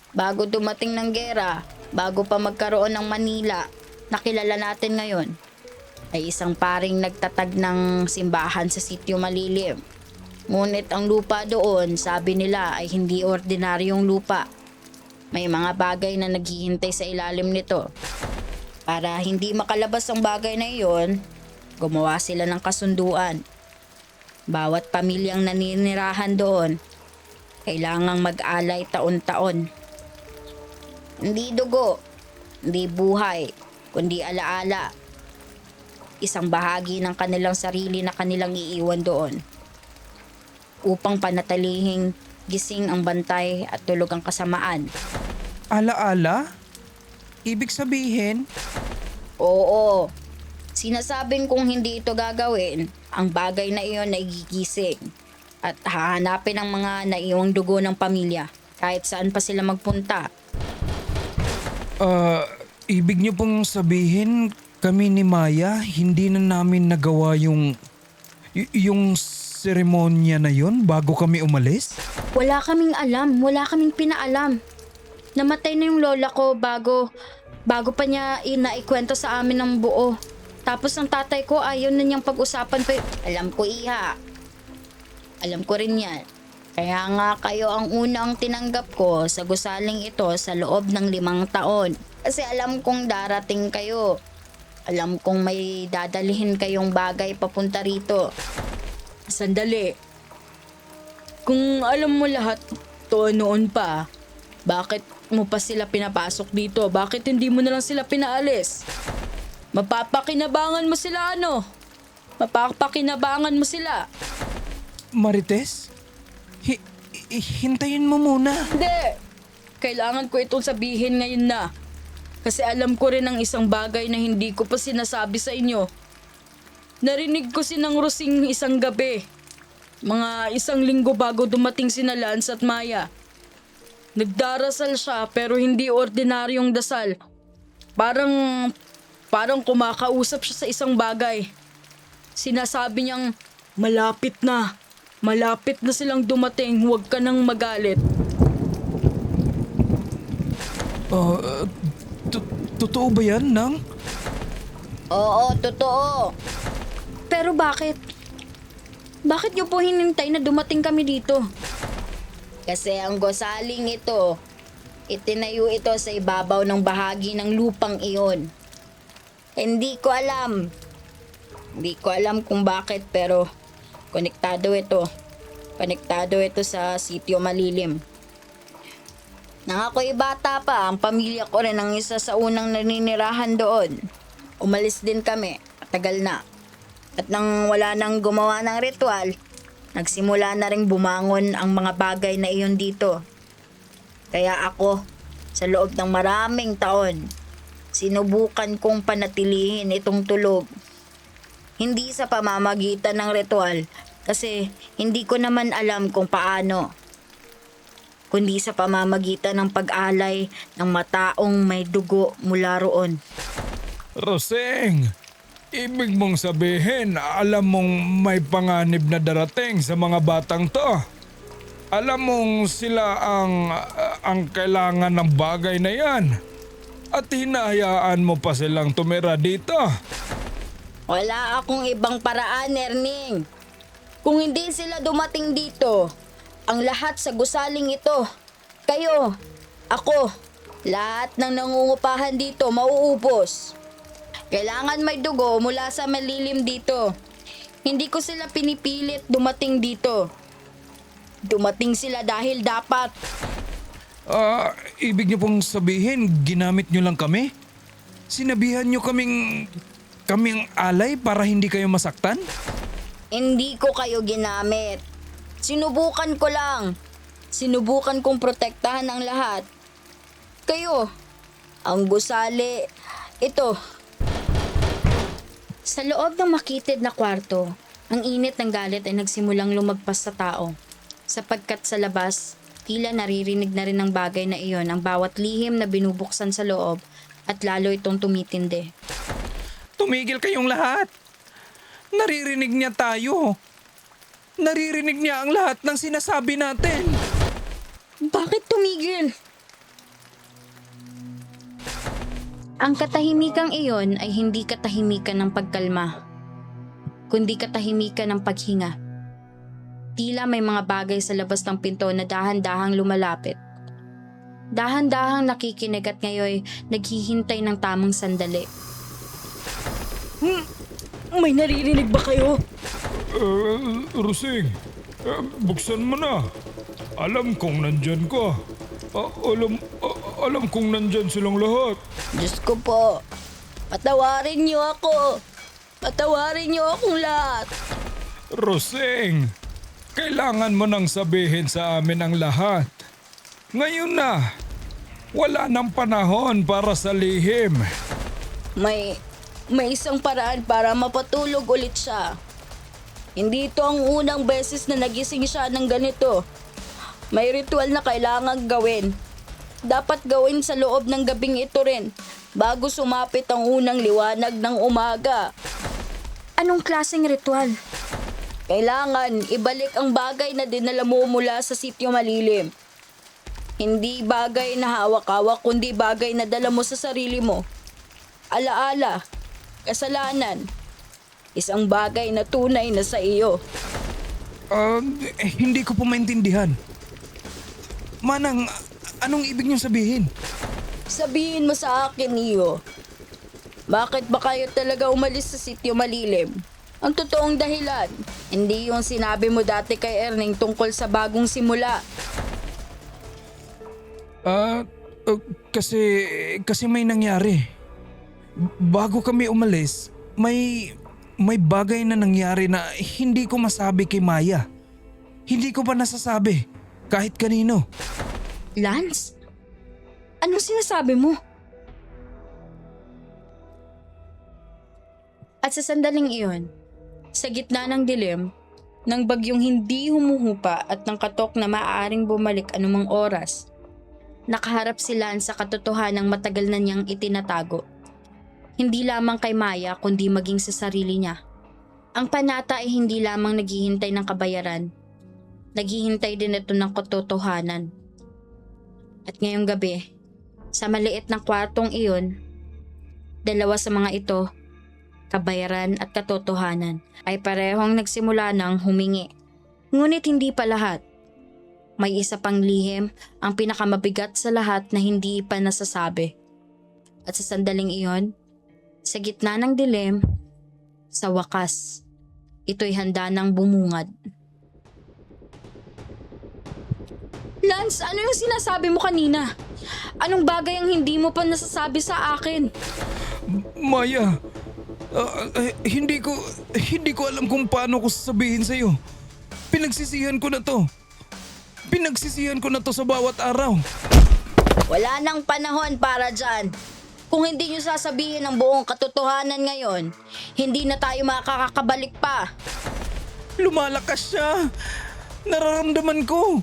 bago dumating ng gera, bago pa magkaroon ng Manila na kilala natin ngayon, ay isang paring nagtatag ng simbahan sa Sitio Malilim. Ngunit ang lupa doon, sabi nila, ay hindi ordinaryong lupa. May mga bagay na naghihintay sa ilalim nito. Para hindi makalabas ang bagay na iyon, gumawa sila ng kasunduan. Bawat pamilyang naninirahan doon, kailangang mag-alay taon-taon. Hindi dugo, hindi buhay, kundi alaala. Isang bahagi ng kanilang sarili na kanilang iiwan doon upang panatilihing gising ang bantay at tulog ang kasamaan. Alaala? Ibig sabihin, Oo, sinasabing kung hindi ito gagawin, ang bagay na iyon ay gigising at hahanapin ang mga naiwang dugo ng pamilya kahit saan pa sila magpunta. ibig niyo pong sabihin kami ni Maya hindi na namin nagawa yung seremonya na yon bago kami umalis? Wala kaming alam, wala kaming pinaalam. Namatay na yung lola ko bago pa niya inaikwento sa amin ng buo. Tapos ang tatay ko ayaw na niyang pag-usapan pa. Alam ko, iha. Alam ko rin yan. Kaya nga kayo ang unang tinanggap ko sa gusaling ito sa loob ng 5 taon. Kasi alam kong darating kayo. Alam kong may dadalihin kayong bagay papunta rito. Sandali. Kung alam mo lahat to noon pa, bakit mo pa sila pinapasok dito? Bakit hindi mo na lang sila pinaalis? Mapapakinabangan mo sila Mapapakinabangan mo sila. Marites? Hintayin mo muna. Hindi! Kailangan ko itong sabihin ngayon na. Kasi alam ko rin ang isang bagay na hindi ko pa sinasabi sa inyo. Narinig ko si Nang Rosing isang gabi. Mga 1 linggo bago dumating sina Lance at Maya. Nagdarasal siya pero hindi ordinaryong dasal. Parang kumakausap siya sa isang bagay. Sinasabi niyang malapit na silang dumating, huwag ka nang magalit. Totoo ba yan, Nang? Oo, totoo. Pero bakit? Bakit niyo po hinintay na dumating kami dito? Kasi ang gosaling ito, itinayo ito sa ibabaw ng bahagi ng lupang iyon. Hindi ko alam. Hindi ko alam kung bakit pero konektado ito. Konektado ito sa Sitio Malilim. Nang ako'y bata pa, ang pamilya ko rin ang isa sa unang naninirahan doon. Umalis din kami, matagal na. At nang wala nang gumawa ng ritual, nagsimula na ring bumangon ang mga bagay na iyon dito. Kaya ako, sa loob ng maraming taon, sinubukan kong panatilihin itong tulog. Hindi sa pamamagitan ng ritual kasi hindi ko naman alam kung paano. Kundi sa pamamagitan ng pag-alay ng mataong may dugo mula roon. Roseng, ibig mong sabihin, alam mong may panganib na darating sa mga batang to. Alam mong sila ang kailangan ng bagay na yan. At hinahayaan mo pa silang tumira dito. Wala akong ibang paraan, Erning. Kung hindi sila dumating dito, ang lahat sa gusaling ito, kayo, ako, lahat ng nangungupahan dito mauubos. Kailangan may dugo mula sa malilim dito. Hindi ko sila pinipilit dumating dito. Dumating sila dahil dapat. Ibig niyo pong sabihin, ginamit niyo lang kami? Sinabihan niyo kaming alay para hindi kayo masaktan? Hindi ko kayo ginamit. Sinubukan ko lang. Sinubukan kong protektahan ang lahat. Kayo, ang gusali, ito. Sa loob ng makitid na kwarto, ang init ng galit ay nagsimulang lumagpas sa tao. Sapagkat sa labas, Tila naririnig na rin ng bagay na iyon ang bawat lihim na binubuksan sa loob at lalo itong tumitindi. Tumigil kayong lahat. Naririnig niya tayo. Naririnig niya ang lahat ng sinasabi natin. Bakit tumigil? Ang katahimikang iyon ay hindi katahimikan ng pagkalma, kundi katahimikan ng paghinga. Tila may mga bagay sa labas ng pinto na dahan-dahang lumalapit. Dahan-dahang nakikinig at ngayon naghihintay ng tamang sandali. May naririnig ba kayo? Roseng, buksan mo na. Alam kong nandyan ka. Alam kong nandyan silang lahat. Diyos ko po, patawarin niyo ako. Patawarin niyo akong lahat. Roseng, kailangan mo nang sabihin sa amin ang lahat. Ngayon na, wala nang panahon para sa lihim. May isang paraan para mapatulog ulit siya. Hindi ito ang unang beses na nagising siya ng ganito. May ritual na kailangang gawin. Dapat gawin sa loob ng gabing ito rin, bago sumapit ang unang liwanag ng umaga. Anong klaseng ritual? Kailangan ibalik ang bagay na dinala mo mula sa sitio malilim. Hindi bagay na hawak-hawak, kundi bagay na dala mo sa sarili mo. Alaala, kasalanan, isang bagay na tunay na sa iyo. Hindi ko po maintindihan. Manang, anong ibig niyong sabihin? Sabihin mo sa akin, Iyo. Bakit ba kayo talaga umalis sa sitio malilim? Ang totoong dahilan, hindi yung sinabi mo dati kay Erning tungkol sa bagong simula. Kasi may nangyari. Bago kami umalis, may bagay na nangyari na hindi ko masabi kay Maya. Hindi ko pa nasasabi kahit kanino. Lance? Anong sinasabi mo? At sa sandaling iyon, sa gitna ng dilim, ng bagyong hindi humuhupa at ng katok na maaaring bumalik anumang oras, nakaharap si Lance sa katotohanang matagal na niyang itinatago. Hindi lamang kay Maya kundi maging sa sarili niya. Ang panata ay hindi lamang naghihintay ng kabayaran, naghihintay din ito ng katotohanan. At ngayong gabi, sa maliit na kwartong iyon, dalawa sa mga ito, kabayaran at katotohanan, ay parehong nagsimula ng humingi. Ngunit hindi pa lahat. May isa pang lihim, ang pinakamabigat sa lahat na hindi pa nasasabi. At sa sandaling iyon, sa gitna ng dilim, sa wakas, ito'y handa ng bumungad. Lance, ano yung sinasabi mo kanina? Anong bagay ang hindi mo pa nasasabi sa akin? Maya, hindi ko alam kung paano ko sasabihin sa'yo. Pinagsisihan ko na to. Pinagsisihan ko na to sa bawat araw. Wala nang panahon para dyan. Kung hindi nyo sasabihin ang buong katotohanan ngayon, hindi na tayo makakabalik pa. Lumalakas siya. Nararamdaman ko.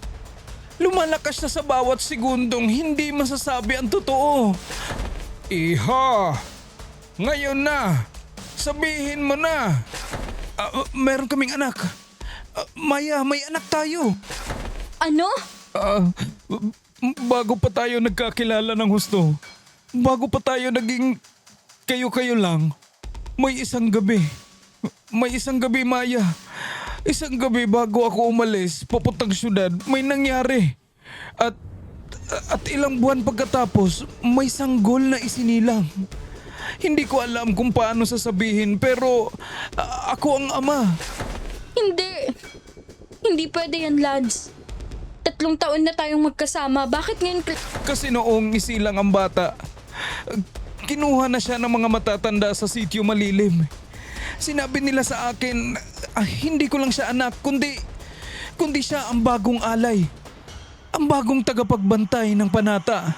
Lumalakas siya sa bawat segundong hindi masasabi ang totoo. Iha, ngayon na, sabihin mo na. Meron kaming anak. Maya, may anak tayo. Ano? Bago pa tayo nagkakilala ng husto, bago pa tayo naging kayo-kayo lang, may isang gabi, Maya. Isang gabi bago ako umalis, papuntang syudad, may nangyari. At ilang buwan pagkatapos, may sanggol na isinilang. Hindi ko alam kung paano sasabihin, pero ako ang ama. Hindi. Hindi pwede yan, Lance. 3 taon na tayong magkasama. Bakit ngayon? Kasi noong isilang ang bata, kinuha na siya ng mga matatanda sa sitio malilim. Sinabi nila sa akin, hindi ko lang siya anak, kundi siya ang bagong alay. Ang bagong tagapagbantay ng panata.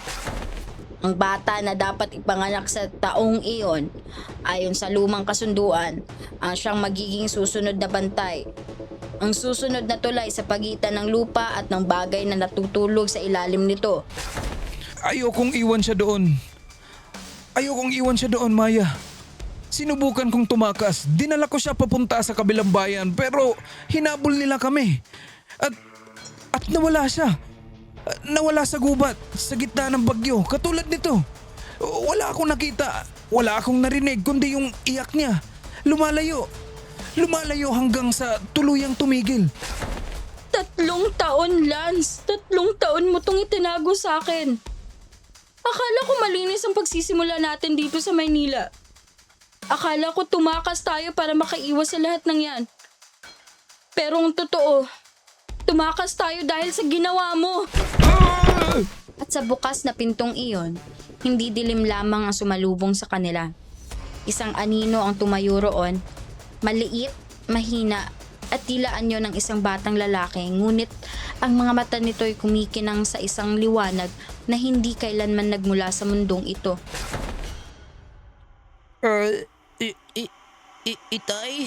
Ang bata na dapat ipanganak sa taong iyon, ayon sa lumang kasunduan, ang siyang magiging susunod na bantay. ang susunod na tulay sa pagitan ng lupa at ng bagay na natutulog sa ilalim nito. Ayokong iwan siya doon. Ayokong iwan siya doon, Maya. Sinubukan kong tumakas. Dinala ko siya papunta sa kabilang bayan pero hinabol nila kami. At nawala siya. Nawala sa gubat, sa gitna ng bagyo, katulad nito. Wala akong nakita, wala akong narinig kundi yung iyak niya. Lumalayo. Lumalayo hanggang sa tuluyang tumigil. 3 taon, Lance. 3 taon mo tong itinago sa akin. Akala ko malinis ang pagsisimula natin dito sa Maynila. Akala ko tumakas tayo para makaiwas sa lahat ng yan. Pero ang totoo, tumakas tayo dahil sa ginawa mo. At sa bukas na pintong iyon, hindi dilim lamang ang sumalubong sa kanila. Isang anino ang tumayo roon, maliit, mahina, at tila anyo ng isang batang lalaki, ngunit ang mga mata nito'y kumikinang sa isang liwanag na hindi kailanman nagmula sa mundong ito. Itay?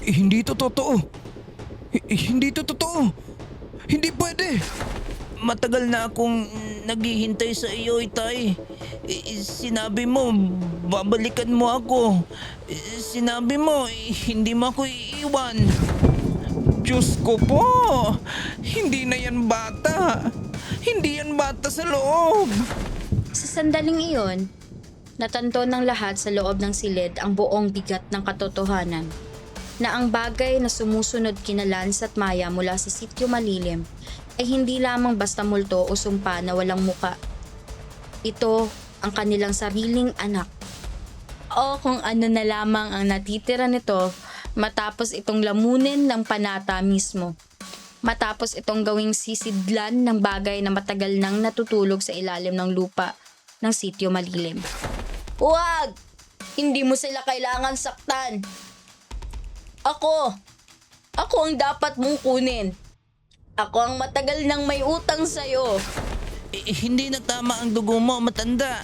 Hindi to totoo. Hindi to totoo. Hindi pwede. Matagal na akong naghihintay sa iyo, Itay. Sinabi mo, babalikan mo ako. Sinabi mo, hindi mo ako iiwan. Diyos ko po. Hindi na yan bata. Hindi yan bata sa loob. Sa sandaling iyon, natanto ng lahat sa loob ng silid ang buong bigat ng katotohanan na ang bagay na sumusunod kina Lance at Maya mula sa sitio Malilim ay hindi lamang basta multo o sumpa na walang muka. Ito ang kanilang sariling anak. O kung ano na lamang ang natitira nito matapos itong lamunin ng panata mismo. Matapos itong gawing sisidlan ng bagay na matagal nang natutulog sa ilalim ng lupa ng sitio Malilim. Huwag! Hindi mo sila kailangan saktan. Ako ang dapat mong kunin. Ako ang matagal nang may utang sa'yo. Hindi na tama ang dugo mo, matanda.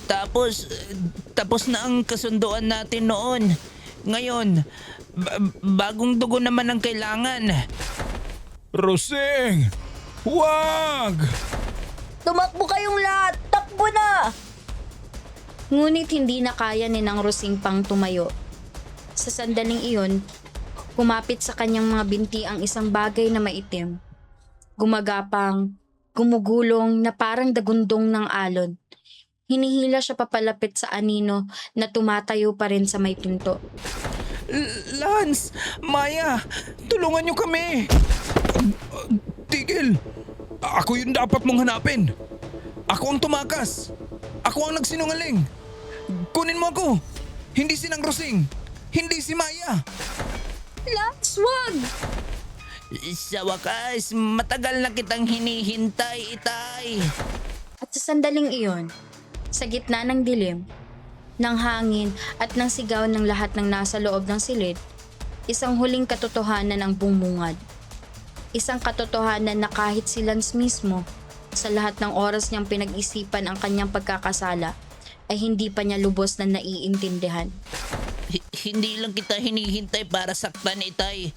Tapos na ang kasunduan natin noon. Ngayon, bagong dugo naman ang kailangan. Roseng! Huwag! Tumakbo kayong lahat! Takbo na! Ngunit hindi na kaya ni Nang Rosing pang tumayo. Sa sandaling iyon, kumapit sa kanyang mga binti ang isang bagay na maitim. Gumagapang, gumugulong na parang dagundong ng alon. Hinihila siya papalapit sa anino na tumatayo pa rin sa may pinto. Lance! Maya! Tulungan niyo kami! Tigil! Ako yung dapat mong hanapin! Ako ang tumakas! Ako ang nagsinungaling! Kunin mo ako! Hindi si Nang Rosing! Hindi si Maya! Lance, wag! Sa wakas, matagal na kitang hinihintay, Itay. At sa sandaling iyon, sa gitna ng dilim, ng hangin at ng sigaw ng lahat ng nasa loob ng silid, isang huling katotohanan ang bumungad. Isang katotohanan na kahit si Lance mismo, sa lahat ng oras niyang pinag-isipan ang kanyang pagkakasala, ay hindi pa niya lubos na naiintindihan. Hindi lang kita hinihintay para saktan, Itay.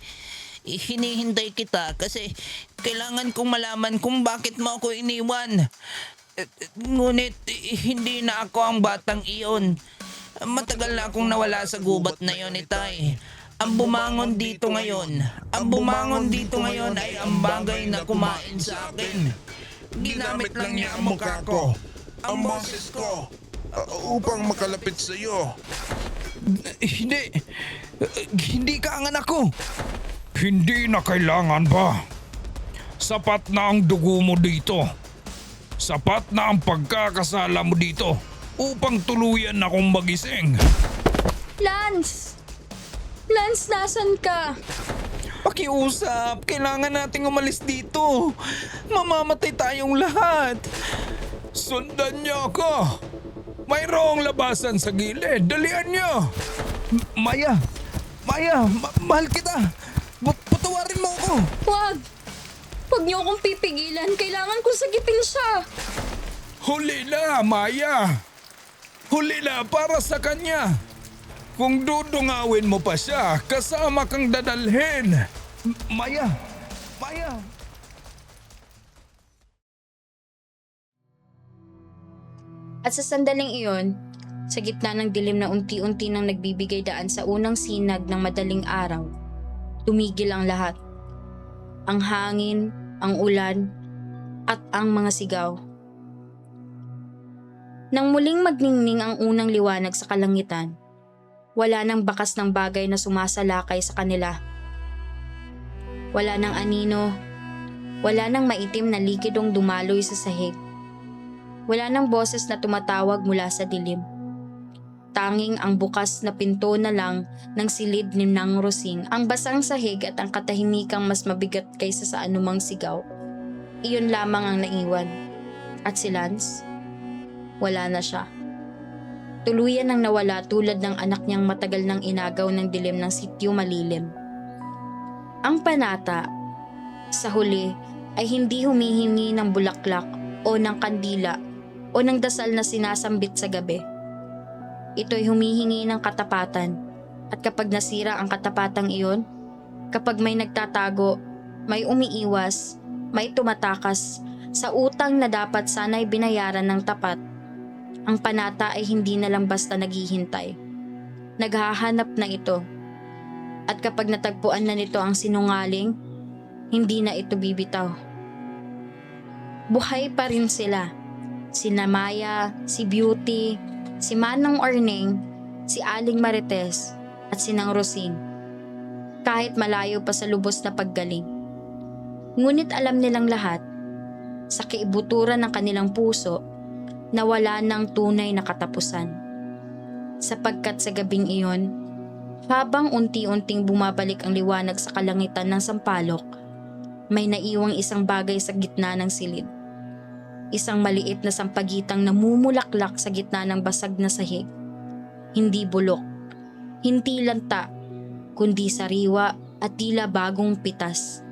Hinihintay kita kasi kailangan kong malaman kung bakit mo ako iniwan. Ngunit hindi na ako ang batang iyon. Matagal na akong nawala sa gubat na yon, Itay. Ang bumangon dito ngayon ay ang bagay na kumain sa akin. Ginamit lang niya ang mukha ko, ang boses ko, upang makalapit sa iyo. Hindi ka ang anak ko! Hindi na kailangan pa. Sapat na ang dugo mo dito. Sapat na ang pagkakasala mo dito upang tuluyan akong magising. Lance! Lance, nasan ka? Pakiusap! Kailangan nating umalis dito! Mamamatay tayong lahat! Sundan niyo ako. Mayroong labasan sa gilid. Dalian niyo. Maya! Mahal kita! Patawarin mo ako! Wag! Huwag niyo akong pipigilan. Kailangan kong sagipin siya. Huli na, Maya. Huli na para sa kanya. Kung dudungawin mo pa siya, kasama kang dadalhin. Maya! Maya! At sa sandaling iyon, sa gitna ng dilim na unti-unti nang nagbibigay daan sa unang sinag ng madaling araw, tumigil ang lahat. Ang hangin, ang ulan, at ang mga sigaw. Nang muling magningning ang unang liwanag sa kalangitan, wala nang bakas ng bagay na sumasalakay sa kanila. Wala nang anino, wala nang maitim na likidong dumaloy sa sahig. Wala nang boses na tumatawag mula sa dilim. Tanging ang bukas na pinto na lang ng silid ni Nang Rosing, ang basang sahig at ang katahimikang mas mabigat kaysa sa anumang sigaw. Iyon lamang ang naiwan. At si Lance, wala na siya. Tuluyan nang nawala tulad ng anak niyang matagal nang inagaw ng dilim ng sityo malilim. Ang panata, sa huli, ay hindi humihingi ng bulaklak o ng kandila o ng dasal na sinasambit sa gabi. Ito'y humihingi ng katapatan, at kapag nasira ang katapatang iyon, kapag may nagtatago, may umiiwas, may tumatakas sa utang na dapat sana'y binayaran ng tapat, ang panata ay hindi na lang basta naghihintay. Naghahanap na ito. At kapag natagpuan na nito ang sinungaling, hindi na ito bibitaw. Buhay pa rin sila. Sina Maya, si Beauty, si Manong Orning, si Aling Marites, at si Nang Rosing. Kahit malayo pa sa lubos na paggaling. Ngunit alam nilang lahat, sa kaibuturan ng kanilang puso, na wala ng tunay na katapusan. Sapagkat sa gabing iyon, habang unti-unting bumabalik ang liwanag sa kalangitan ng sampalok, may naiwang isang bagay sa gitna ng silid. Isang maliit na sampagitang namumulaklak sa gitna ng basag na sahig. Hindi bulok, hindi lanta, kundi sariwa at tila bagong pitas.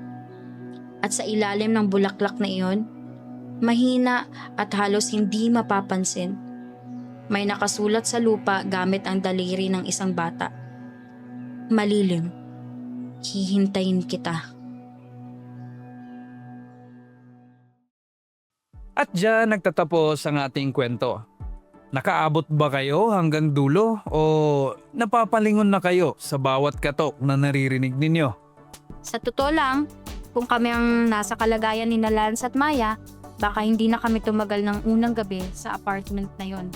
At sa ilalim ng bulaklak na iyon, mahina at halos hindi mapapansin, may nakasulat sa lupa gamit ang daliri ng isang bata. Malilim, hihintayin kita. At diyan nagtatapos ang ating kwento. Nakaabot ba kayo hanggang dulo o napapalingon na kayo sa bawat katok na naririnig ninyo? Sa totoo lang, kung kami ang nasa kalagayan ni Lance at Maya, baka hindi na kami tumagal ng unang gabi sa apartment na yon.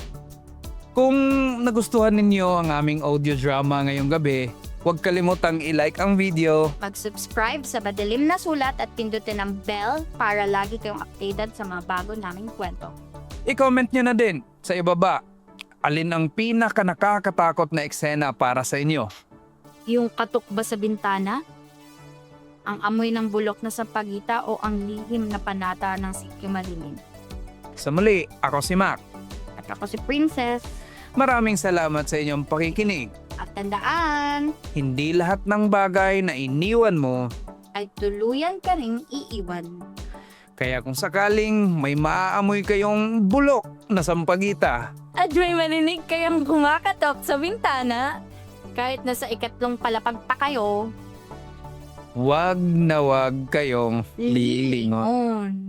Kung nagustuhan ninyo ang aming audio drama ngayong gabi, huwag kalimutang i-like ang video. Mag-subscribe sa Madilim na Sulat at pindutin ang bell para lagi kayong updated sa mga bago naming kwento. I-comment nyo na din sa ibaba alin ang pinaka nakakatakot na eksena para sa inyo. Yung katok ba sa bintana? Ang amoy ng bulok na sampagita o ang lihim na panata ng sityo malilim? Sa muli, ako si Mac. At ako si Princess. Maraming salamat sa inyong pakikinig. At tandaan, Hindi lahat ng bagay na iniwan mo, ay tuluyan ka ring iiwan. kaya kung sakaling may maaamoy kayong bulok na sampagita, At may marinig kayong kumakatok sa bintana, kahit nasa ikatlong palapag pa kayo, wag na wag kayong lilingon. on.